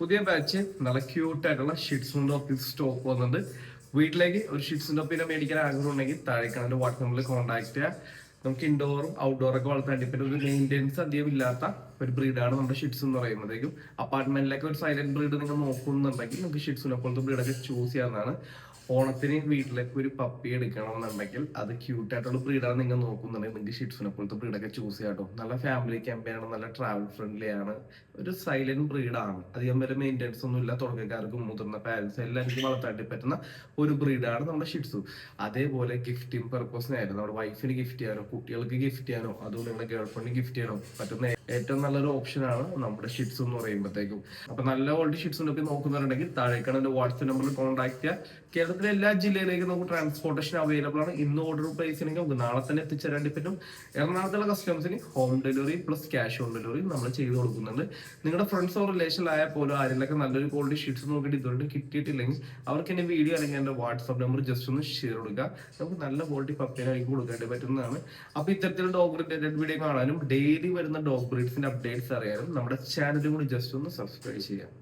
പുതിയ ബാച്ച് നല്ല ക്യൂട്ട് ആയിട്ടുള്ള ഷിറ്റ്സിന്റെ ഒപ്പം സ്റ്റോക്ക് വന്നിട്ടുണ്ട്. വീട്ടിലേക്ക് ഒരു ഷിറ്റ്സിന്റെ ഒപ്പം മേടിക്കാൻ ആഗ്രഹം ഉണ്ടെങ്കിൽ താഴേക്കാണ് വാട്സ്ആപ്പ് നമ്പറിൽ കോൺടാക്ട് ചെയ്യുക. നമുക്ക് ഇൻഡോറും ഔട്ട്ഡോറും ഒക്കെ വളർത്താൻ വേണ്ടി ഒരു മെയിൻ്റെനൻസ് അധികം ഇല്ലാത്ത ഒരു ബ്രീഡാണ് നമ്മുടെ ഷിറ്റ്സ് എന്ന് പറയുമ്പോഴത്തേക്കും. അപ്പാർട്ട്മെന്റിലൊക്കെ ഒരു സൈലന്റ് ബ്രീഡ് നിങ്ങൾ നോക്കുന്നുണ്ടെങ്കിൽ നമുക്ക് ഷിറ്റ്സിനെ പോലത്തെ ബ്രീഡൊക്കെ ചൂസ് ചെയ്യാവുന്നതാണ്. ഓണത്തിന് വീട്ടിലേക്ക് ഒരു പപ്പി എടുക്കണം എന്നുണ്ടെങ്കിൽ അത് ക്യൂട്ടായിട്ടുള്ള ബ്രീഡാണ് നിങ്ങൾ നോക്കുന്നുണ്ടെങ്കിൽ നിങ്ങൾക്ക് ഷിറ്റ്സിനെ പോലത്തെ ബ്രീഡൊക്കെ ചൂസ് ചെയ്യാം കേട്ടോ. നല്ല ഫാമിലി ക്യാമ്പയാണ്, നല്ല ട്രാവൽ ഫ്രണ്ട്ലി ആണ്, ഒരു സൈലന്റ് ബ്രീഡാണ്. അധികം വരെ മെയിൻ്റെനൻസ് ഒന്നും ഇല്ല. തുടക്കക്കാർക്കും മുതിർന്ന പാരൻസ് എല്ലാവർക്കും വളർത്താൻ പറ്റുന്ന ഒരു ബ്രീഡാണ് നമ്മുടെ ഷിറ്റ്സു. അതേപോലെ ഗിഫ്റ്റിംഗ് പർപ്പസിനായിരുന്നു നമ്മുടെ വൈഫിന് ഗിഫ്റ്റ് ചെയ്യാനോ കുട്ടികൾക്ക് ഗിഫ്റ്റ് ചെയ്യാനോ അതുപോലെ നിങ്ങളുടെ ഗേൾ ഫ്രണ്ടിന് ഗിഫ്റ്റ് ചെയ്യാനോ പറ്റുന്ന ഏറ്റവും നല്ലൊരു ഓപ്ഷനാണ് നമ്മുടെ ഷിറ്റ്സ് എന്ന് പറയുമ്പോഴത്തേക്കും. അപ്പൊ നല്ല ക്വാളിറ്റി ഷിറ്റ്സിനൊക്കെ നോക്കുന്നുണ്ടെങ്കിൽ താഴേക്കാണ് എന്റെ വാട്സ്ആപ്പ് നമ്പറിൽ കോൺടാക്ട് ചെയ്യുക. കേരളത്തിലെ എല്ലാ ജില്ലയിലേക്കും നമുക്ക് ട്രാൻസ്പോർട്ടേഷൻ അവൈലബിൾ ആണ്. ഇന്ന് ഓർഡർ പ്രൈസ് ആണെങ്കിൽ നമുക്ക് നാളെ തന്നെ എത്തിച്ചേരാൻ പറ്റും. എറണാകുളത്തുള്ള കസ്റ്റമേഴ്സിന് home delivery plus cash on delivery നമ്മൾ ചെയ്ത് കൊടുക്കുന്നുണ്ട്. നിങ്ങളുടെ ഫ്രണ്ട്സോ റിലേഷനിലായാൽ പോലും ആരെങ്കിലൊക്കെ നല്ലൊരു ക്വാളിറ്റി ഷിറ്റ്സ് നോക്കിയിട്ട് ഇതുകൊണ്ട് കിട്ടിയിട്ടില്ലെങ്കിൽ അവർക്ക് എന്റെ വീഡിയോ അല്ലെങ്കിൽ എന്റെ വാട്സ്ആപ്പ് നമ്പർ ജസ്റ്റ് ഒന്ന് ഷെയർ കൊടുക്കുക. നമുക്ക് നല്ല ക്വാളിറ്റി പപ്പേനായി കൊടുക്കേണ്ടി പറ്റുന്നതാണ്. അപ്പൊ ഇത്തരത്തിലുള്ള ഡോഗ് റിലേറ്റഡ് വീഡിയോ കാണാനും ഡെയിലി വരുന്ന ഡോഗ് ബ്രീഡ്സിന്റെ അപ്ഡേറ്റ്സ് അറിയാനും നമ്മുടെ ചാനലും കൂടി ജസ്റ്റ് ഒന്ന് സബ്സ്ക്രൈബ് ചെയ്യാം.